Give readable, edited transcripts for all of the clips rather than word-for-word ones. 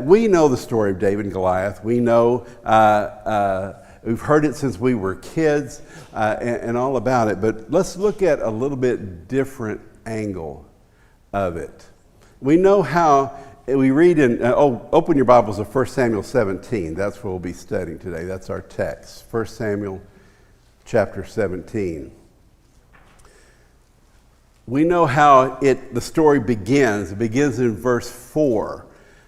We know the story of David and Goliath. We know, we've heard it since we were kids and all about it. But let's look at a little bit different angle of it. We know how, we read in, open your Bibles to 1 Samuel 17. That's what we'll be studying today. That's our text, 1 Samuel chapter 17. We know how the story begins. It begins in verse 4.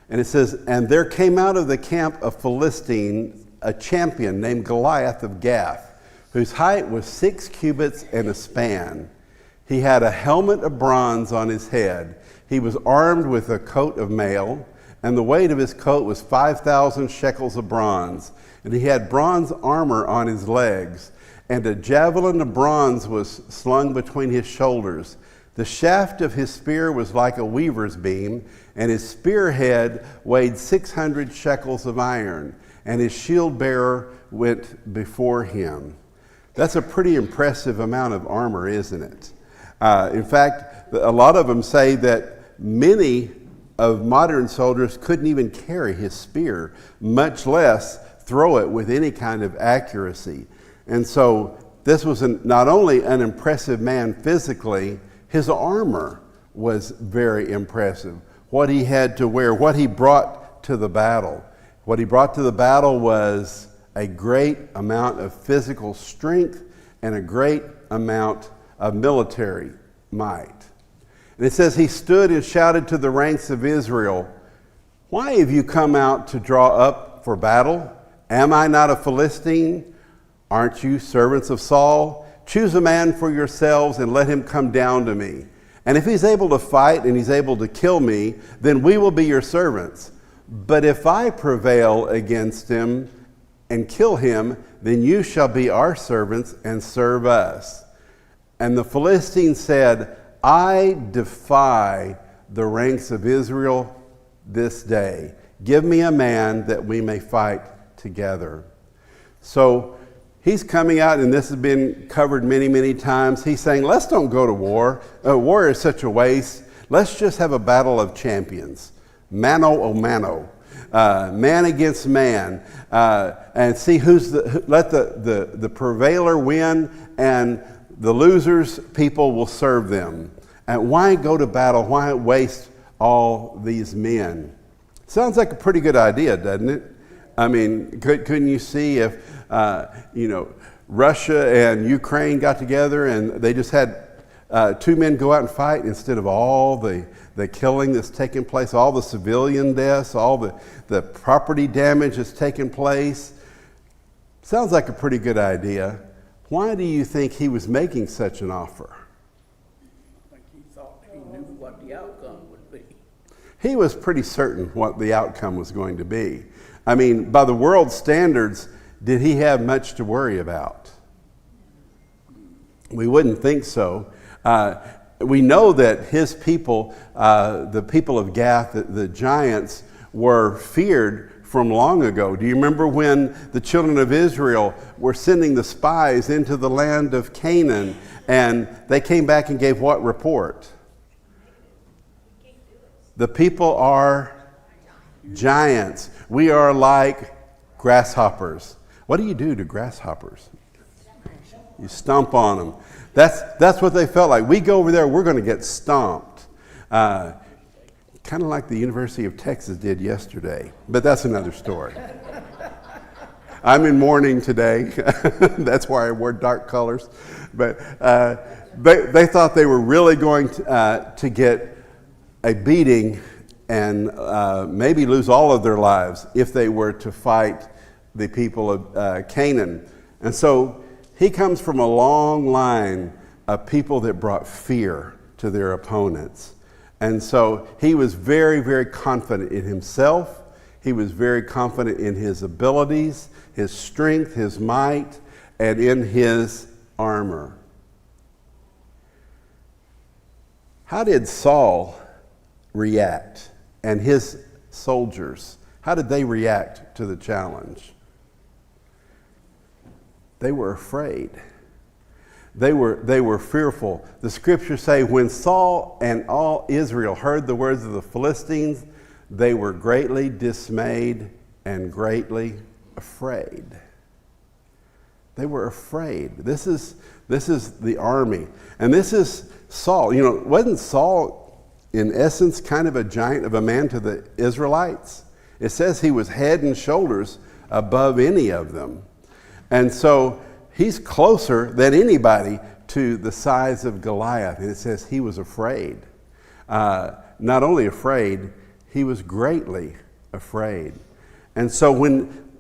And it says, "And there came out of the camp of Philistine a champion named Goliath of Gath, whose height was 6 cubits and a span. He had a helmet of bronze on his head. He was armed with a coat of mail, and the weight of his coat was 5,000 shekels of bronze. And he had bronze armor on his legs, and a javelin of bronze was slung between his shoulders. The shaft of his spear was like a weaver's beam, and his spearhead weighed 600 shekels of iron, and his shield bearer went before him." That's a pretty impressive amount of armor, isn't it? In fact, a lot of them say that many of modern soldiers couldn't even carry his spear, much less throw it with any kind of accuracy. And so this was not only an impressive man physically, his armor was very impressive. What he had to wear, what he brought to the battle. What he brought to the battle was a great amount of physical strength and a great amount of military might. And it says, he stood and shouted to the ranks of Israel, "Why have you come out to draw up for battle? Am I not a Philistine? Aren't you servants of Saul? Choose a man for yourselves and let him come down to me. And if he's able to fight and he's able to kill me, then we will be your servants. But if I prevail against him and kill him, then you shall be our servants and serve us." And the Philistines said, "I defy the ranks of Israel this day. Give me a man that we may fight together." So he's coming out, and this has been covered many, many times. He's saying, let's don't go to war. War is such a waste. Let's just have a battle of champions. Mano a mano. Man against man. And see let the prevailer win, and the losers, people will serve them. And why go to battle? Why waste all these men? Sounds like a pretty good idea, doesn't it? I mean, couldn't you see if, Russia and Ukraine got together and they just had 2 men go out and fight instead of all the killing that's taking place, all the civilian deaths, all the property damage that's taking place? Sounds like a pretty good idea. Why do you think he was making such an offer? I think he thought he knew what the outcome would be. He was pretty certain what the outcome was going to be. I mean, by the world's standards, did he have much to worry about? We wouldn't think so. We know that his people, the people of Gath, the giants, were feared from long ago. Do you remember when the children of Israel were sending the spies into the land of Canaan, and they came back and gave what report? The people are giants. We are like grasshoppers. What do you do to grasshoppers? You stomp on them. That's what they felt like. We go over there, we're going to get stomped. Kind of like the University of Texas did yesterday. But that's another story. I'm in mourning today. That's why I wore dark colors. But they thought they were really going to get a beating and maybe lose all of their lives if they were to fight the people of Canaan. And so he comes from a long line of people that brought fear to their opponents. And so he was very, very confident in himself. He was very confident in his abilities, his strength, his might, and in his armor. How did Saul react and his soldiers? How did they react to the challenge? They were afraid. They were fearful. The scriptures say when Saul and all Israel heard the words of the Philistines, they were greatly dismayed and greatly afraid. They were afraid. This is the army. And this is Saul. You know, wasn't Saul, in essence, kind of a giant of a man to the Israelites? It says he was head and shoulders above any of them. And so he's closer than anybody to the size of Goliath. And it says he was afraid. Not only afraid, he was greatly afraid. And so when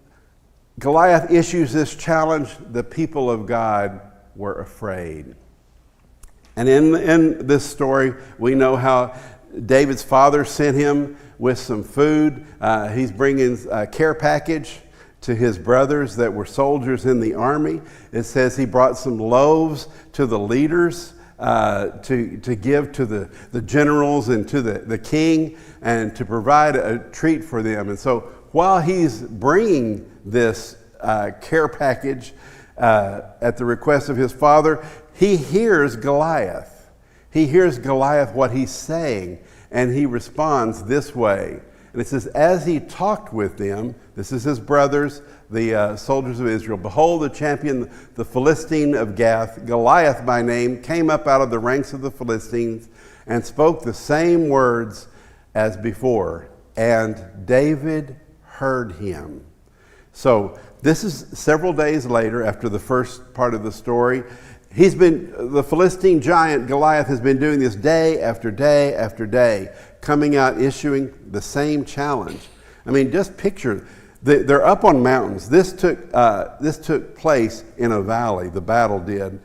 Goliath issues this challenge, the people of God were afraid. And in this story, we know how David's father sent him with some food. He's bringing a care package to his brothers that were soldiers in the army. It says he brought some loaves to the leaders to give to the generals and to the king, and to provide a treat for them. And so while he's bringing this care package at the request of his father, he hears Goliath. He hears Goliath, what he's saying, and he responds this way. And it says, as he talked with them, this is his brothers, the soldiers of Israel, behold, the champion, the Philistine of Gath, Goliath by name, came up out of the ranks of the Philistines and spoke the same words as before. And David heard him. So this is several days later after the first part of the story. The Philistine giant Goliath has been doing this day after day after day, coming out issuing the same challenge. I mean, just picture, they're up on mountains. This took place in a valley, the battle did.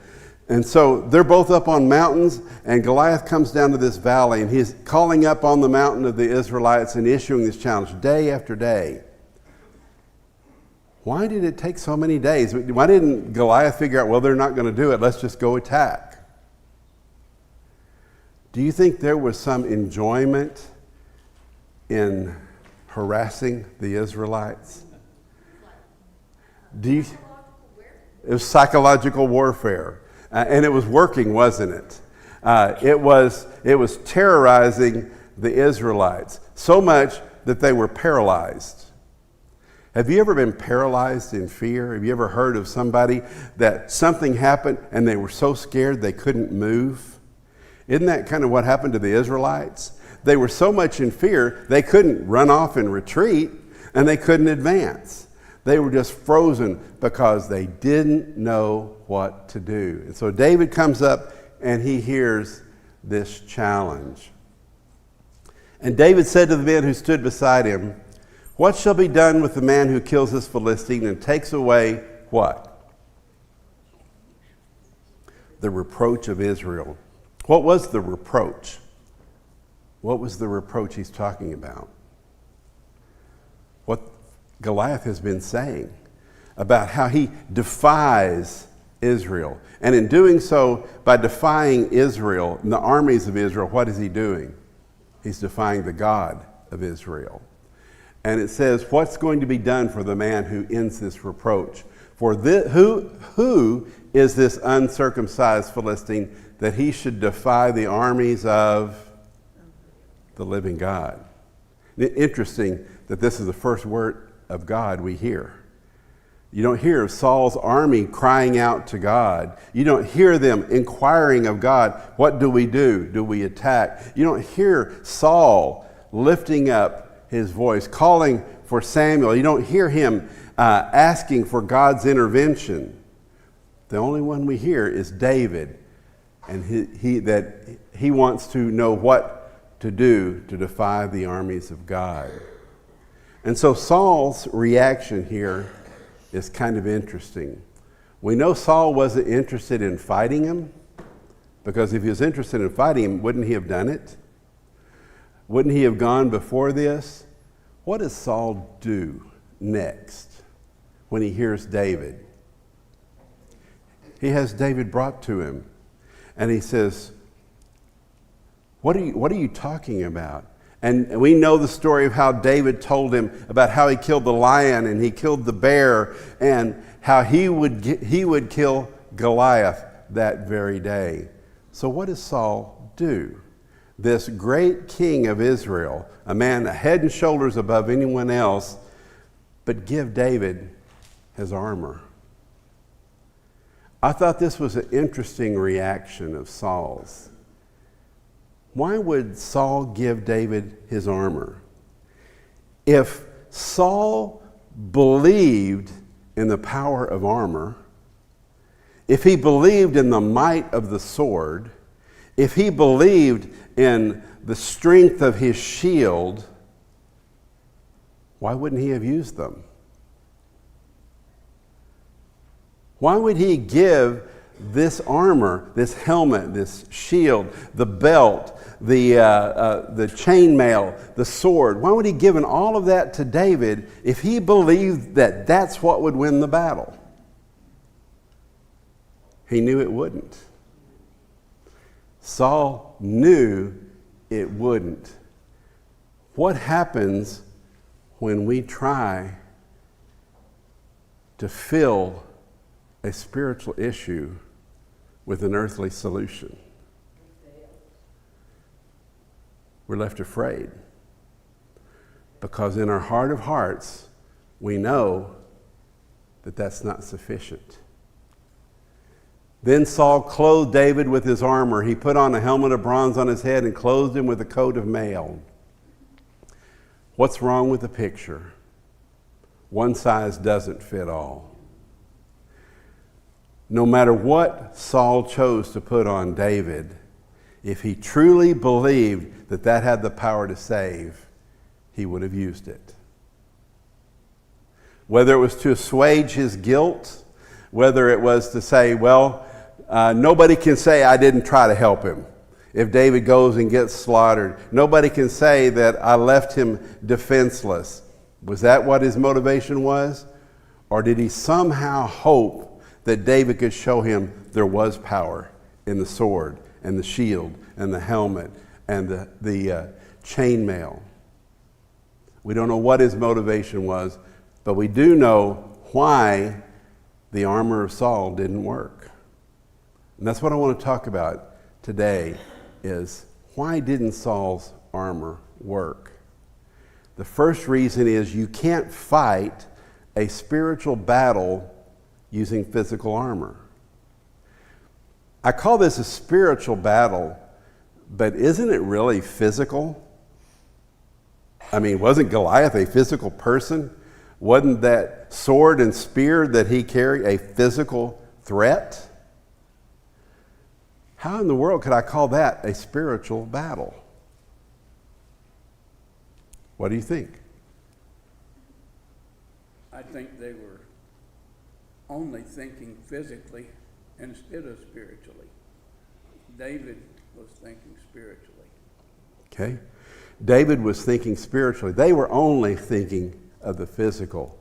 And so they're both up on mountains, and Goliath comes down to this valley, and he's calling up on the mountain of the Israelites and issuing this challenge day after day. Why did it take so many days? Why didn't Goliath figure out, well, they're not going to do it, let's just go attack? Do you think there was some enjoyment in harassing the Israelites? It was psychological warfare. And it was working, wasn't it? It was terrorizing the Israelites, so much that they were paralyzed. Have you ever been paralyzed in fear? Have you ever heard of somebody that something happened and they were so scared they couldn't move? Isn't that kind of what happened to the Israelites? They were so much in fear they couldn't run off and retreat, and they couldn't advance. They were just frozen because they didn't know what to do. And so David comes up and he hears this challenge. And David said to the men who stood beside him, what shall be done with the man who kills this Philistine and takes away what? The reproach of Israel. What was the reproach? What was the reproach he's talking about? What Goliath has been saying about how he defies Israel. And in doing so, by defying Israel and the armies of Israel, what is he doing? He's defying the God of Israel. And it says, what's going to be done for the man who ends this reproach? For who is this uncircumcised Philistine that he should defy the armies of the living God? Interesting that this is the first word of God we hear. You don't hear of Saul's army crying out to God. You don't hear them inquiring of God, what do we do? Do we attack? You don't hear Saul lifting up his voice, calling for Samuel. You don't hear him asking for God's intervention. The only one we hear is David, and he wants to know what to do to defy the armies of God. And so Saul's reaction here is kind of interesting. We know Saul wasn't interested in fighting him, because if he was interested in fighting him, wouldn't he have done it? Wouldn't he have gone before this? What does Saul do next when he hears David? He has David brought to him, and he says, what are you talking about? And we know the story of how David told him about how he killed the lion and he killed the bear, and how he would kill Goliath that very day. So what does Saul do? this great king of Israel, a man head and shoulders above anyone else, but give David his armor? I thought this was an interesting reaction of Saul's. Why would Saul give David his armor? If Saul believed in the power of armor, if he believed in the might of the sword, if he believed in the strength of his shield, why wouldn't he have used them? Why would he give this armor, this helmet, this shield, the belt, the chainmail, the sword? Why would he give all of that to David if he believed that that's what would win the battle? He knew it wouldn't. Saul knew it wouldn't. What happens when we try to fill a spiritual issue with an earthly solution? We're left afraid, because in our heart of hearts, we know that that's not sufficient. Then Saul clothed David with his armor. He put on a helmet of bronze on his head and clothed him with a coat of mail. What's wrong with the picture? One size doesn't fit all. No matter what Saul chose to put on David, if he truly believed that that had the power to save, he would have used it. Whether it was to assuage his guilt, whether it was to say, well, nobody can say I didn't try to help him. If David goes and gets slaughtered, nobody can say that I left him defenseless. Was that what his motivation was? Or did he somehow hope that David could show him there was power in the sword and the shield and the helmet and the chainmail? We don't know what his motivation was, but we do know why the armor of Saul didn't work. And that's what I want to talk about today, is why didn't Saul's armor work? The first reason is you can't fight a spiritual battle using physical armor. I call this a spiritual battle, but isn't it really physical? I mean, wasn't Goliath a physical person? Wasn't that sword and spear that he carried a physical threat? How in the world could I call that a spiritual battle? What do you think? I think they were only thinking physically instead of spiritually. David was thinking spiritually. Okay. David was thinking spiritually. They were only thinking of the physical.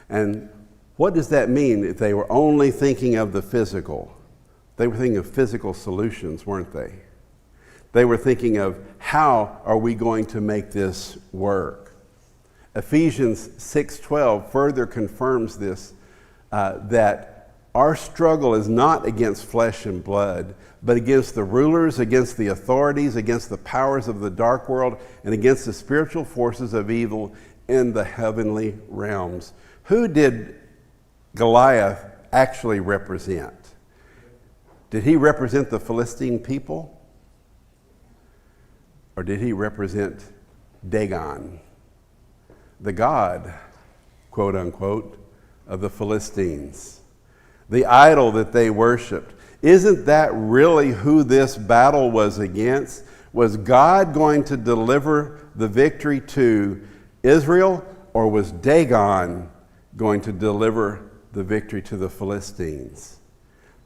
And what does that mean if they were only thinking of the physical? They were thinking of physical solutions, weren't they? They were thinking of how are we going to make this work? Ephesians 6:12 further confirms this, that our struggle is not against flesh and blood, but against the rulers, against the authorities, against the powers of the dark world, and against the spiritual forces of evil in the heavenly realms. Who did Goliath actually represent? Did he represent the Philistine people? Or did he represent Dagon, the god, quote unquote, of the Philistines, the idol that they worshiped? Isn't that really who this battle was against? Was God going to deliver the victory to Israel, or was Dagon going to deliver the victory to the Philistines?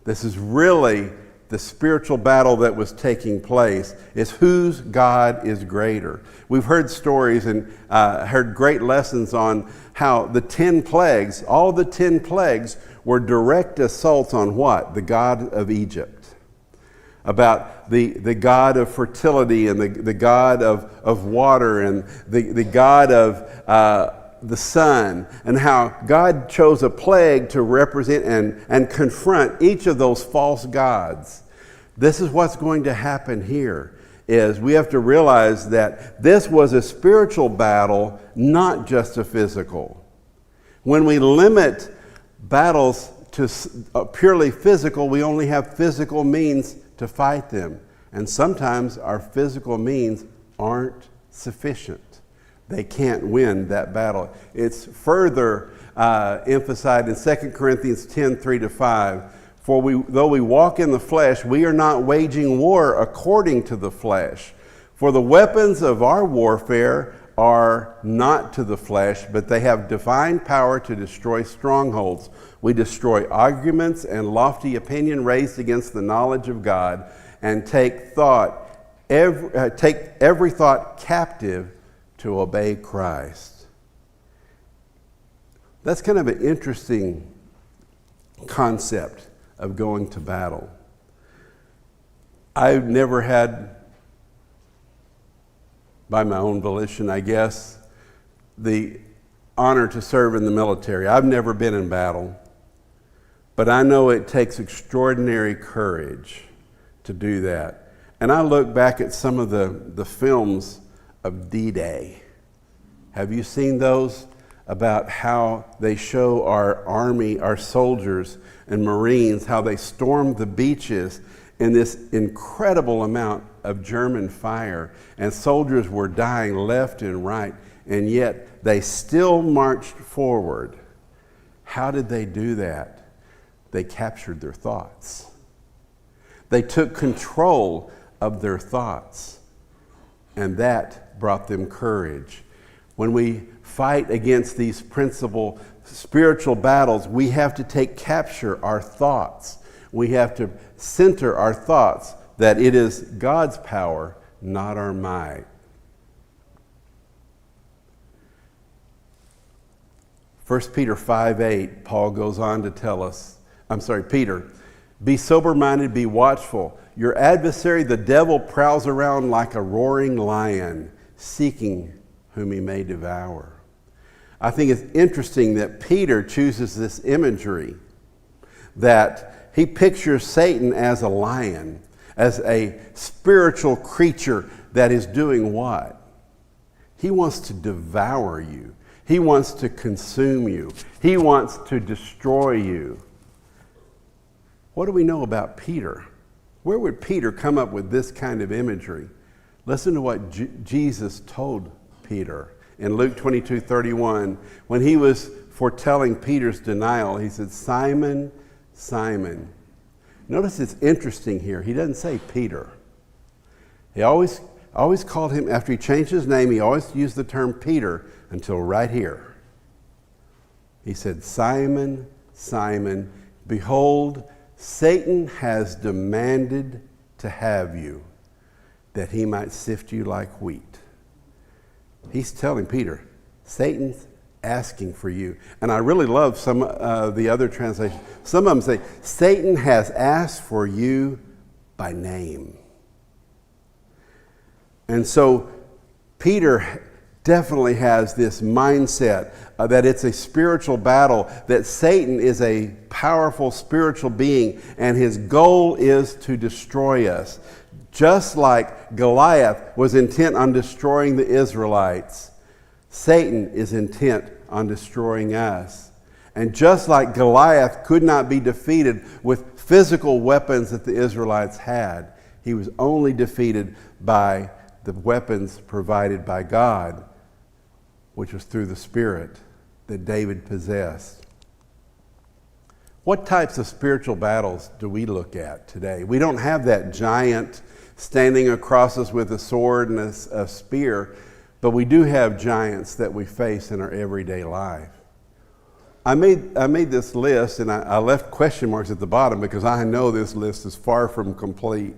This is really the spiritual battle that was taking place, is whose God is greater. We've heard stories and heard great lessons on how the 10 plagues, all the 10 plagues were direct assaults on what? The God of Egypt. About the God of fertility and the God of water and the God of the sun, and how God chose a plague to represent and confront each of those false gods. This is what's going to happen here, is we have to realize that this was a spiritual battle, not just a physical. When we limit battles to purely physical, we only have physical means to fight them. And sometimes our physical means aren't sufficient. They can't win that battle. It's further emphasized in 2 Corinthians 10, 3-5. For though we walk in the flesh, we are not waging war according to the flesh. For the weapons of our warfare are not to the flesh, but they have divine power to destroy strongholds. We destroy arguments and lofty opinion raised against the knowledge of God, and take every thought captive to obey Christ. That's kind of an interesting concept of going to battle. I've never had, by my own volition, I guess, the honor to serve in the military. I've never been in battle, but I know it takes extraordinary courage to do that. And I look back at some of the films of D-Day. Have you seen those? About how they show our army, our soldiers and Marines, how they stormed the beaches in this incredible amount of German fire, and soldiers were dying left and right, and yet they still marched forward. How did they do that? They captured their thoughts. They took control of their thoughts, and that brought them courage. When we fight against these principal spiritual battles, we have to capture our thoughts. We have to center our thoughts that it is God's power, not our might. 1 Peter 5:8, Paul goes on to tell us, Peter, be sober-minded, be watchful. Your adversary, the devil, prowls around like a roaring lion, seeking whom he may devour. I think it's interesting that Peter chooses this imagery, that he pictures Satan as a lion, as a spiritual creature that is doing what? He wants to devour you. He wants to consume you. He wants to destroy you. What do we know about Peter? Where would Peter come up with this kind of imagery? Listen to what Jesus told Peter in Luke 22:31. When he was foretelling Peter's denial, he said, Simon, Simon. Notice it's interesting here. He doesn't say Peter. He always called him, after he changed his name, he always used the term Peter until right here. He said, Simon, Simon, behold, Satan has demanded to have you, that he might sift you like wheat. He's telling Peter, Satan's asking for you. And I really love some of the other translations. Some of them say, Satan has asked for you by name. And so Peter definitely has this mindset that it's a spiritual battle, that Satan is a powerful spiritual being, and his goal is to destroy us. Just like Goliath was intent on destroying the Israelites, Satan is intent on destroying us. And just like Goliath could not be defeated with physical weapons that the Israelites had, he was only defeated by the weapons provided by God, which was through the Spirit that David possessed. What types of spiritual battles do we look at today? We don't have that giant standing across us with a sword and a spear, but we do have giants that we face in our everyday life. I made this list, and I left question marks at the bottom because I know this list is far from complete.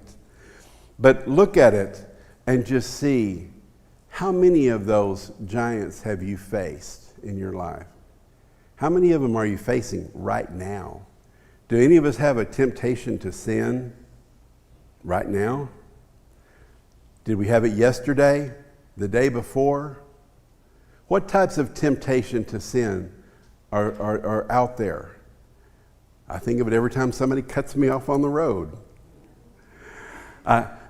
But look at it and just see, how many of those giants have you faced in your life? How many of them are you facing right now? Do any of us have a temptation to sin right now? Did we have it yesterday, the day before? What types of temptation to sin are out there? I think of it every time somebody cuts me off on the road.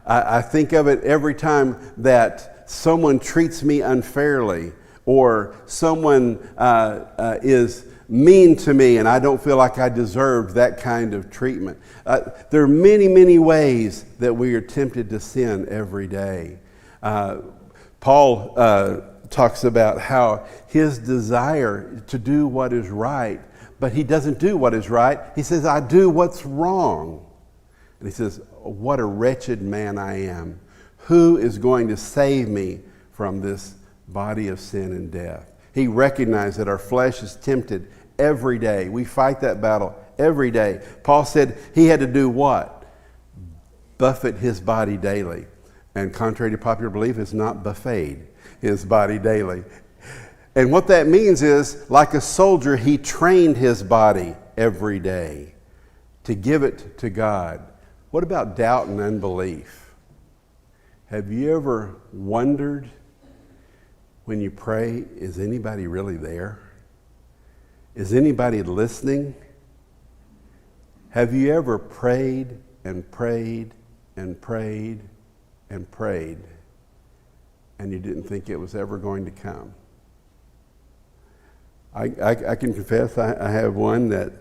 I think of it every time that someone treats me unfairly, or someone is mean to me and I don't feel like I deserve that kind of treatment. There are many, many ways that we are tempted to sin every day. Paul talks about how his desire to do what is right, but he doesn't do what is right. He says, I do what's wrong. And he says, what a wretched man I am. Who is going to save me from this body of sin and death? He recognized that our flesh is tempted every day. We fight that battle every day. Paul said he had to do what? Buffet his body daily. And contrary to popular belief, it's not buffeted his body daily. And what that means is, like a soldier, he trained his body every day to give it to God. What about doubt and unbelief? Have you ever wondered when you pray, is anybody really there? Is anybody listening? Have you ever prayed and prayed and prayed and prayed and you didn't think it was ever going to come? I can confess I have one that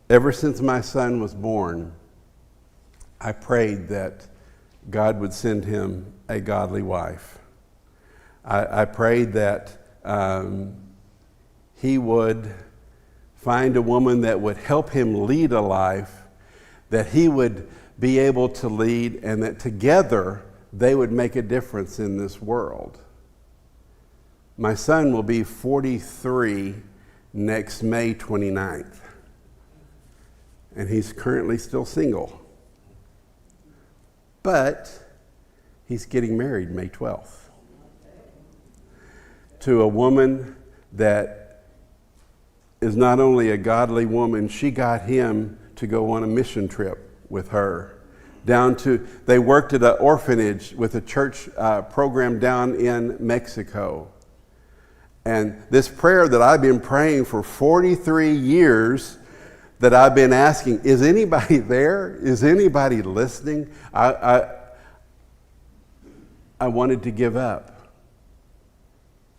ever since my son was born, I prayed that God would send him a godly wife. I prayed that he would find a woman that would help him lead a life that he would be able to lead, and that together they would make a difference in this world. My son will be 43 next May 29th, and he's currently still single. But he's getting married May 12th to a woman that is not only a godly woman, she got him to go on a mission trip with her. They worked at an orphanage with a church program down in Mexico. And this prayer that I've been praying for 43 years, that I've been asking, is anybody there? Is anybody listening? I wanted to give up.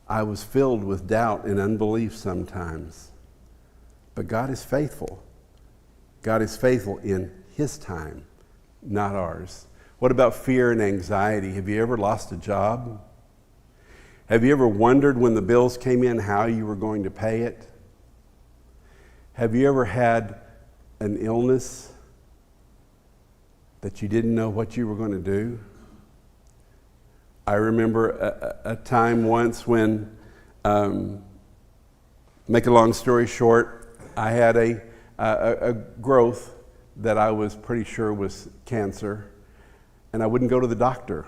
I was filled with doubt and unbelief sometimes. But God is faithful. God is faithful in His time, not ours. What about fear and anxiety? Have you ever lost a job? Have you ever wondered when the bills came in how you were going to pay it? Have you ever had an illness that you didn't know what you were going to do? I remember a time once when, make a long story short, I had a growth that I was pretty sure was cancer, and I wouldn't go to the doctor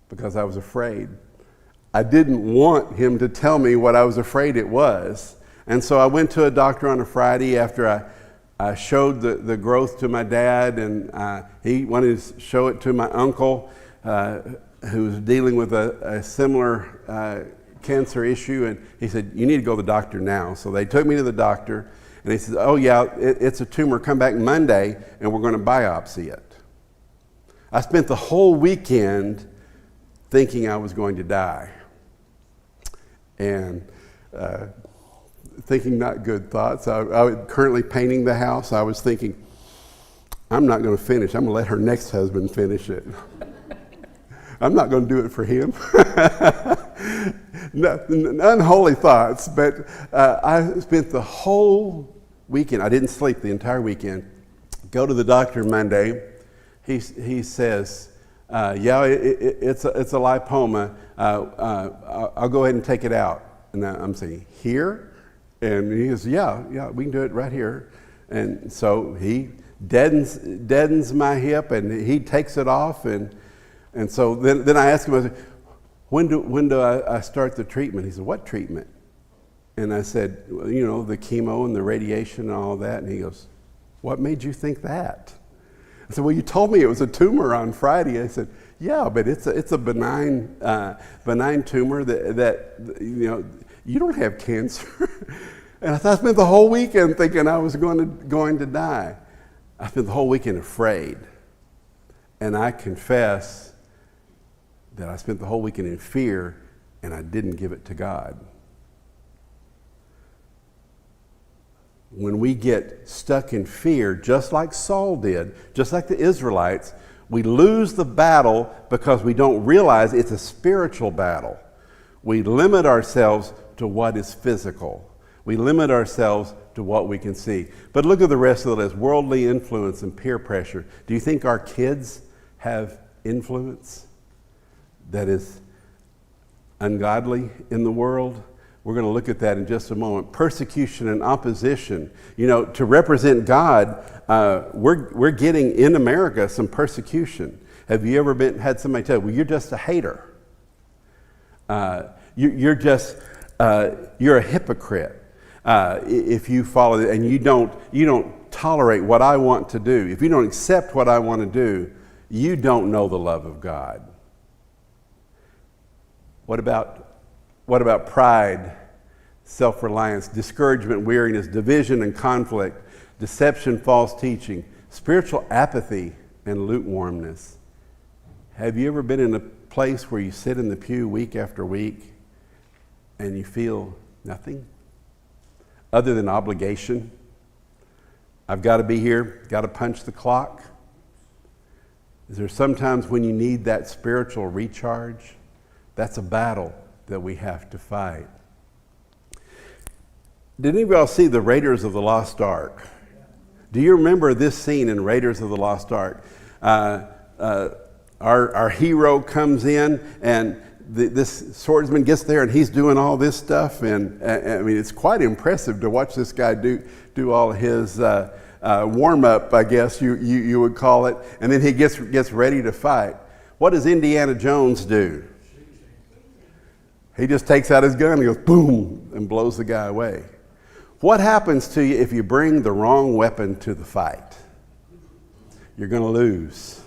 because I was afraid. I didn't want him to tell me what I was afraid it was. And so I went to a doctor on a Friday after I showed the growth to my dad, and he wanted to show it to my uncle who was dealing with a similar cancer issue. And he said, you need to go to the doctor now. So they took me to the doctor, and he said, oh yeah, it's a tumor. Come back Monday, and we're going to biopsy it. I spent the whole weekend thinking I was going to die. And thinking not good thoughts. I was currently painting the house. I was thinking, I'm not going to finish. I'm going to let her next husband finish it. I'm not going to do it for him. No, unholy thoughts. But I spent the whole weekend, I didn't sleep the entire weekend, go to the doctor Monday. He says, yeah, it's a lipoma. I'll go ahead and take it out. And I'm saying, here? And he goes, yeah, we can do it right here. And so he deadens my hip, and he takes it off. And so then I asked him, I said, when do I start the treatment? He said, what treatment? And I said, well, the chemo and the radiation and all that. And he goes, what made you think that? I said, well, you told me it was a tumor on Friday. I said, yeah, but it's a benign tumor that you don't have cancer. And I spent the whole weekend thinking I was going to die. I spent the whole weekend afraid. And I confess that I spent the whole weekend in fear and I didn't give it to God. When we get stuck in fear, just like Saul did, just like the Israelites, we lose the battle because we don't realize it's a spiritual battle. We limit ourselves to what is physical. We limit ourselves to what we can see. But look at the rest of the list. Worldly influence and peer pressure. Do you think our kids have influence that is ungodly in the world? We're going to look at that in just a moment. Persecution and opposition. You know, to represent God, we're getting in America some persecution. Have you ever had somebody tell you, well, you're just a hater. You're a hypocrite if you follow it and you don't tolerate what I want to do. If you don't accept what I want to do, you don't know the love of God. What about pride, self-reliance, discouragement, weariness, division and conflict, deception, false teaching, spiritual apathy, and lukewarmness? Have you ever been in a place where you sit in the pew week after week and you feel nothing other than obligation? I've got to be here, got to punch the clock. Is there sometimes when you need that spiritual recharge? That's a battle that we have to fight. Did any of y'all see the Raiders of the Lost Ark? Do you remember this scene in Raiders of the Lost Ark? Our hero comes in and this swordsman gets there and he's doing all this stuff. And I mean, it's quite impressive to watch this guy do all his warm-up, I guess you would call it. And then he gets ready to fight. What does Indiana Jones do? He just takes out his gun and goes boom and blows the guy away. What happens to you if you bring the wrong weapon to the fight? You're going to lose.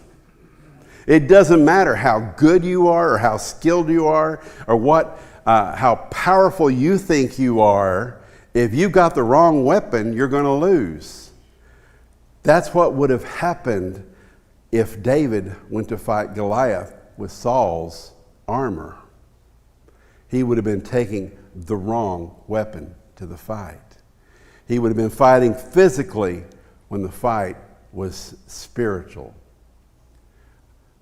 It doesn't matter how good you are or how skilled you are or how powerful you think you are. If you've got the wrong weapon, you're going to lose. That's what would have happened if David went to fight Goliath with Saul's armor. He would have been taking the wrong weapon to the fight. He would have been fighting physically when the fight was spiritual.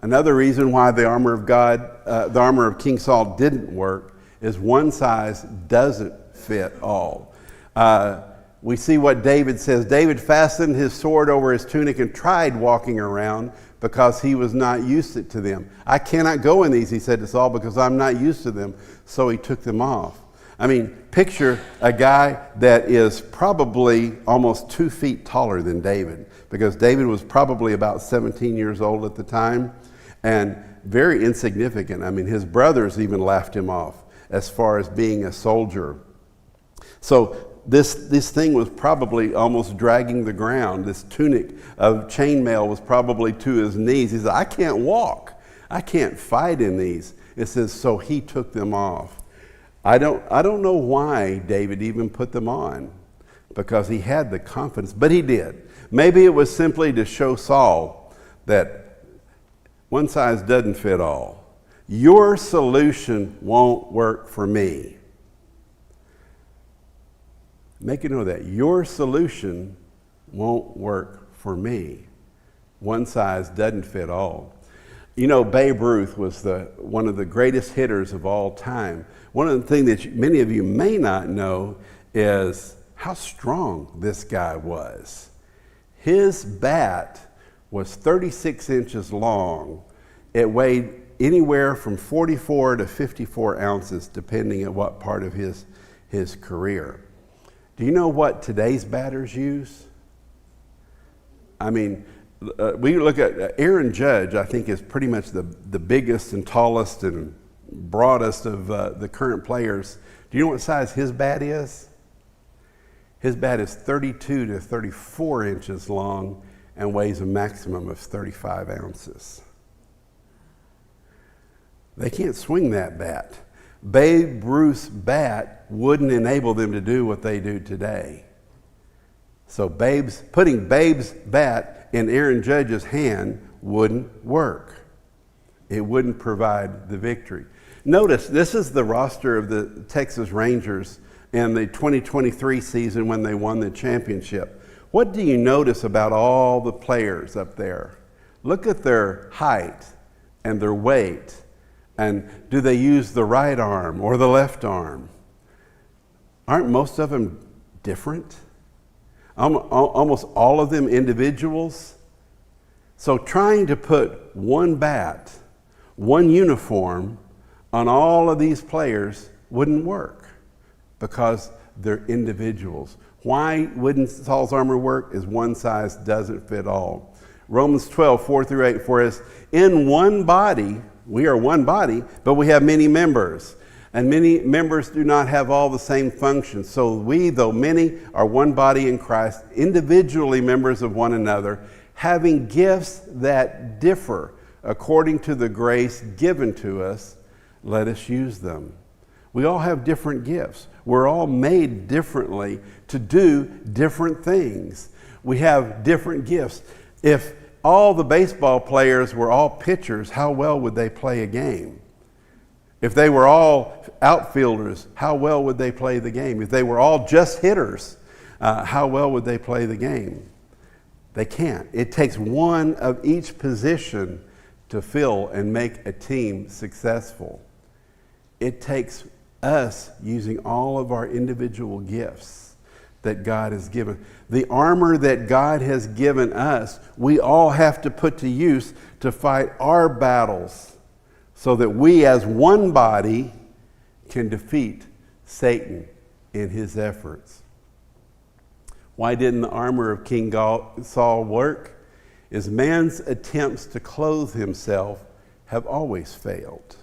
Another reason why the armor of King Saul didn't work is one size doesn't fit all. We see what David says. David fastened his sword over his tunic and tried walking around because he was not used to them. I cannot go in these, he said to Saul, because I'm not used to them. So he took them off. I mean, picture a guy that is probably almost 2 feet taller than David, because David was probably about 17 years old at the time and very insignificant. I mean, his brothers even laughed him off as far as being a soldier. So this thing was probably almost dragging the ground. This tunic of chainmail was probably to his knees. He said, I can't walk. I can't fight in these. It says, so he took them off. I don't know why David even put them on, because he had the confidence, but he did. Maybe it was simply to show Saul that one size doesn't fit all. Your solution won't work for me. Make a note of that. Your solution won't work for me. One size doesn't fit all. You know, Babe Ruth was one of the greatest hitters of all time. One of the things that many of you may not know is how strong this guy was. His bat was 36 inches long. It weighed anywhere from 44 to 54 ounces, depending on what part of his career. Do you know what today's batters use? I mean, we look at Aaron Judge, I think, is pretty much the biggest and tallest and broadest of the current players. Do you know what size his bat is? His bat is 32 to 34 inches long and weighs a maximum of 35 ounces. They can't swing that bat. Babe Ruth's bat wouldn't enable them to do what they do today. So putting Babe's bat in Aaron Judge's hand wouldn't work. It wouldn't provide the victory. Notice, this is the roster of the Texas Rangers in the 2023 season when they won the championship. What do you notice about all the players up there? Look at their height and their weight. And do they use the right arm or the left arm? Aren't most of them different? Almost all of them individuals. So trying to put one bat, one uniform on all of these players wouldn't work because they're individuals. Why wouldn't Saul's armor work? Is one size doesn't fit all. Romans 12, 4-8, for as in one body, we are one body, but we have many members. And many members do not have all the same functions. So we, though many, are one body in Christ, individually members of one another, having gifts that differ according to the grace given to us, let us use them. We all have different gifts. We're all made differently to do different things. We have different gifts. If all the baseball players were all pitchers, how well would they play a game? If they were all outfielders, how well would they play the game? If they were all just hitters, how well would they play the game? They can't. It takes one of each position to fill and make a team successful. It takes us using all of our individual gifts that God has given. The armor that God has given us, we all have to put to use to fight our battles so that we as one body can defeat Satan in his efforts. Why didn't the armor of King Saul work? Is man's attempts to clothe himself have always failed.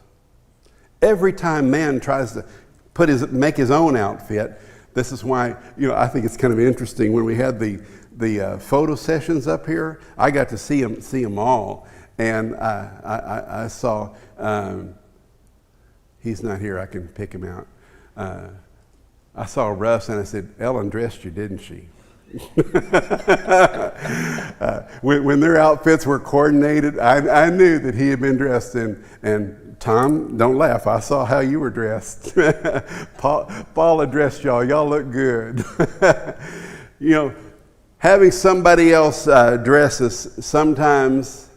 Every time man tries to make his own outfit, this is why, I think it's kind of interesting when we had the photo sessions up here. I got to see them all, and I saw. He's not here. I can pick him out. I saw Russ, and I said, "Ellen dressed you, didn't she?" When their outfits were coordinated, I knew that he had been dressed in. And Tom, don't laugh. I saw how you were dressed. Paula dressed y'all. Y'all look good. Having somebody else dress us, sometimes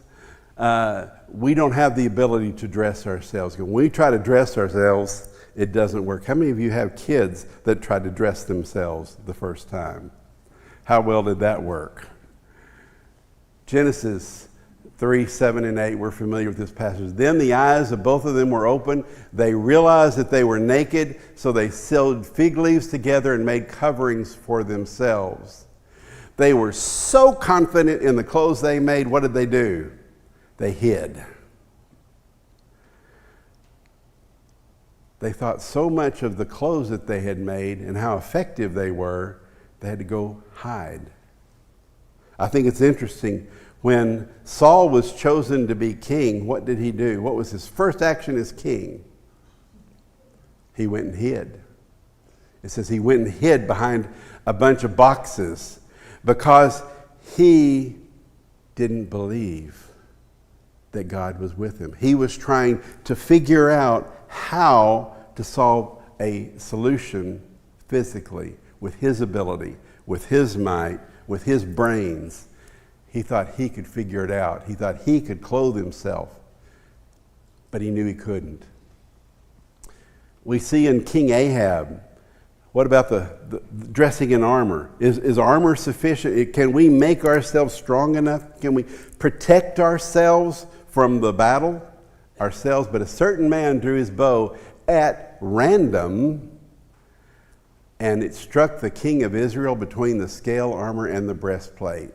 we don't have the ability to dress ourselves. When we try to dress ourselves, it doesn't work. How many of you have kids that tried to dress themselves the first time? How well did that work? Genesis 3, 7, and 8, we're familiar with this passage. Then the eyes of both of them were open. They realized that they were naked, so they sewed fig leaves together and made coverings for themselves. They were so confident in the clothes they made, what did they do? They hid. They thought so much of the clothes that they had made and how effective they were, they had to go hide. I think it's interesting. When Saul was chosen to be king, what did he do? What was his first action as king? He went and hid. It says he went and hid behind a bunch of boxes because he didn't believe that God was with him. He was trying to figure out how to solve a solution physically with his ability, with his might, with his brains. He thought he could figure it out. He thought he could clothe himself, but he knew he couldn't. We see in King Ahab, what about the dressing in armor? Is armor sufficient? Can we make ourselves strong enough? Can we protect ourselves from the battle ourselves? But a certain man drew his bow at random, and it struck the king of Israel between the scale armor and the breastplate.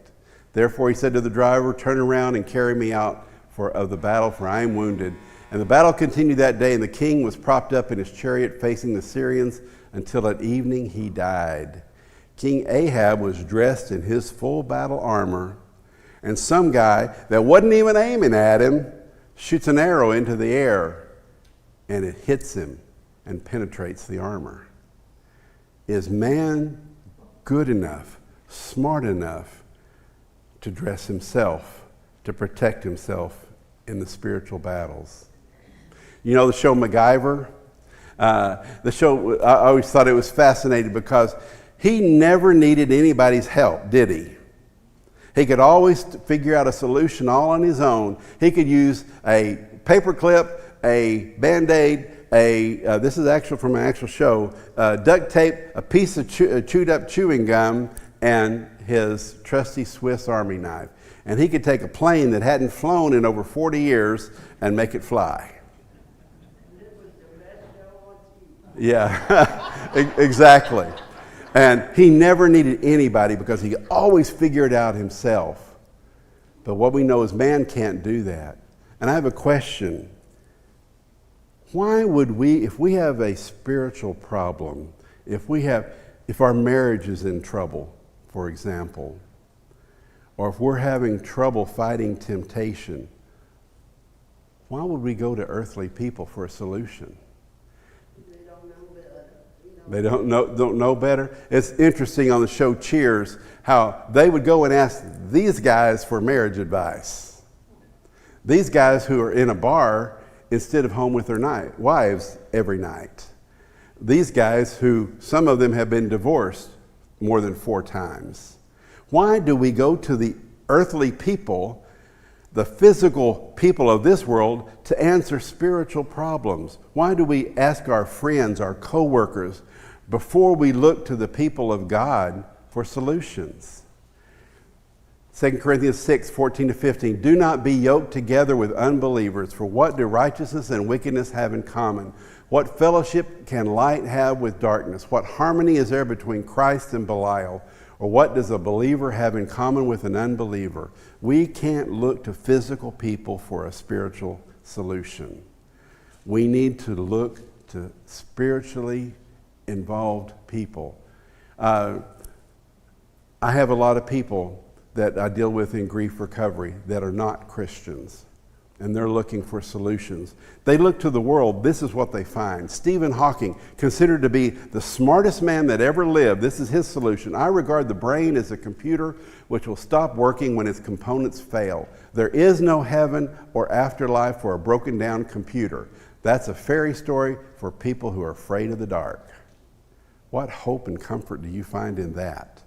Therefore he said to the driver, "Turn around and carry me out of the battle, for I am wounded." And the battle continued that day, and the king was propped up in his chariot facing the Syrians until at evening he died. King Ahab was dressed in his full battle armor, and some guy that wasn't even aiming at him shoots an arrow into the air, and it hits him and penetrates the armor. Is man good enough, smart enough to dress himself, to protect himself in the spiritual battles. You know the show MacGyver? The show, I always thought it was fascinating because he never needed anybody's help, did he? He could always figure out a solution all on his own. He could use a paperclip, a Band-Aid, this is actually from an actual show, duct tape, a piece of chewed up chewing gum, and his trusty Swiss Army knife. And he could take a plane that hadn't flown in over 40 years and make it fly. Yeah, exactly. And he never needed anybody because he could always figure it out himself. But what we know is man can't do that. And I have a question. Why would we, if we have a spiritual problem, if our marriage is in trouble, for example, or if we're having trouble fighting temptation, why would we go to earthly people for a solution? They don't know better. It's interesting on the show Cheers how they would go and ask these guys for marriage advice. These guys who are in a bar instead of home with their wives every night. These guys who, some of them have been divorced more than 4 times. Why do we go to the earthly people, the physical people of this world, to answer spiritual problems? Why do we ask our friends, our co-workers, before we look to the people of God for solutions? 2 Corinthians 6, 14 to 15. Do not be yoked together with unbelievers, for what do righteousness and wickedness have in common? What fellowship can light have with darkness? What harmony is there between Christ and Belial? Or what does a believer have in common with an unbeliever? We can't look to physical people for a spiritual solution. We need to look to spiritually involved people. I have a lot of people that I deal with in grief recovery that are not Christians, and they're looking for solutions. They look to the world. This is what they find. Stephen Hawking, considered to be the smartest man that ever lived, this is his solution. I regard the brain as a computer which will stop working when its components fail. There is no heaven or afterlife for a broken down computer. That's a fairy story for people who are afraid of the dark. What hope and comfort do you find in that?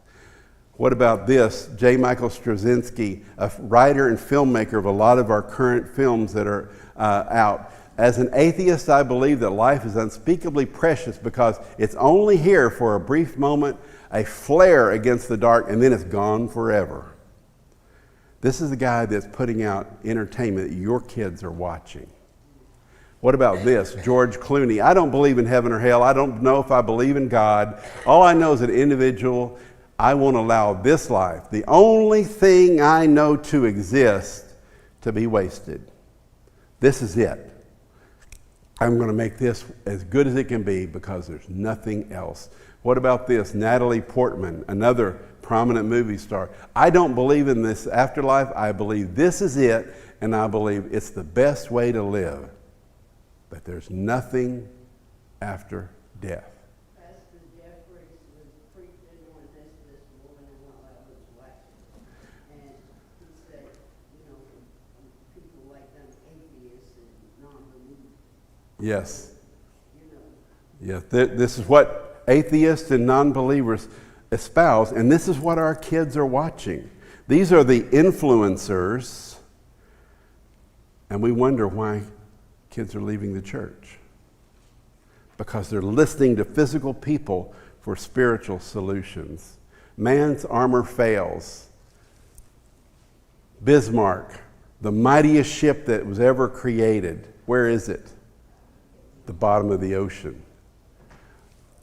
What about this? J. Michael Straczynski, a writer and filmmaker of a lot of our current films that are out. As an atheist, I believe that life is unspeakably precious because it's only here for a brief moment, a flare against the dark, and then it's gone forever. This is the guy that's putting out entertainment that your kids are watching. What about this? George Clooney. I don't believe in heaven or hell. I don't know if I believe in God. All I know is an individual. I won't allow this life, the only thing I know to exist, to be wasted. This is it. I'm going to make this as good as it can be because there's nothing else. What about this? Natalie Portman, another prominent movie star. I don't believe in this afterlife. I believe this is it, and I believe it's the best way to live. But there's nothing after death. Yes. Yeah, this is what atheists and non-believers espouse, and this is what our kids are watching. These are the influencers, and we wonder why kids are leaving the church. Because they're listening to physical people for spiritual solutions. Man's armor fails. Bismarck, the mightiest ship that was ever created, where is it? The bottom of the ocean.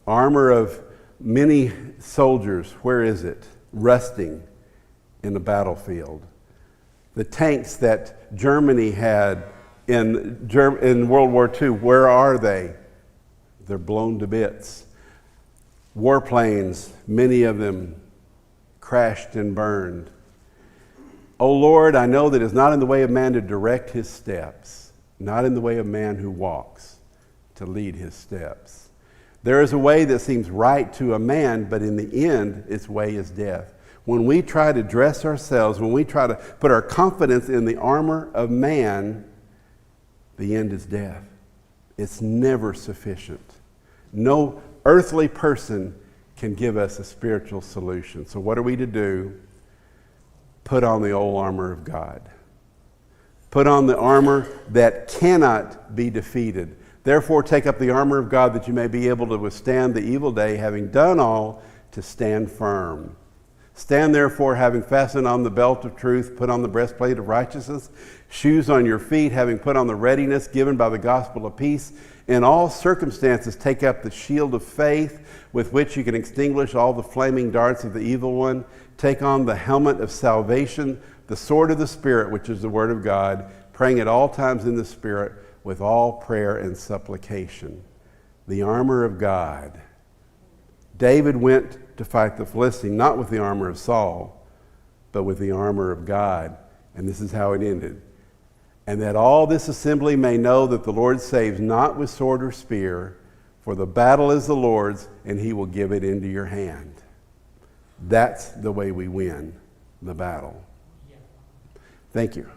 Armor of many soldiers, where is it? Rusting in the battlefield. The tanks that Germany had in World War II, where are they? They're blown to bits. Warplanes, many of them crashed and burned. O Lord, I know that it's not in the way of man to direct his steps, not in the way of man who walks to lead his steps. There is a way that seems right to a man, but in the end, its way is death. When we try to dress ourselves, when we try to put our confidence in the armor of man, the end is death. It's never sufficient. No earthly person can give us a spiritual solution. So what are we to do? Put on the old armor of God. Put on the armor that cannot be defeated. Therefore, take up the armor of God that you may be able to withstand the evil day, having done all, to stand firm. Stand therefore, having fastened on the belt of truth, put on the breastplate of righteousness, shoes on your feet, having put on the readiness given by the gospel of peace. In all circumstances, take up the shield of faith, with which you can extinguish all the flaming darts of the evil one. Take on the helmet of salvation, the sword of the Spirit, which is the word of God, praying at all times in the Spirit with all prayer and supplication. The armor of God. David went to fight the Philistine, not with the armor of Saul, but with the armor of God. And this is how it ended. And that all this assembly may know that the Lord saves not with sword or spear, for the battle is the Lord's, and he will give it into your hand. That's the way we win the battle. Thank you.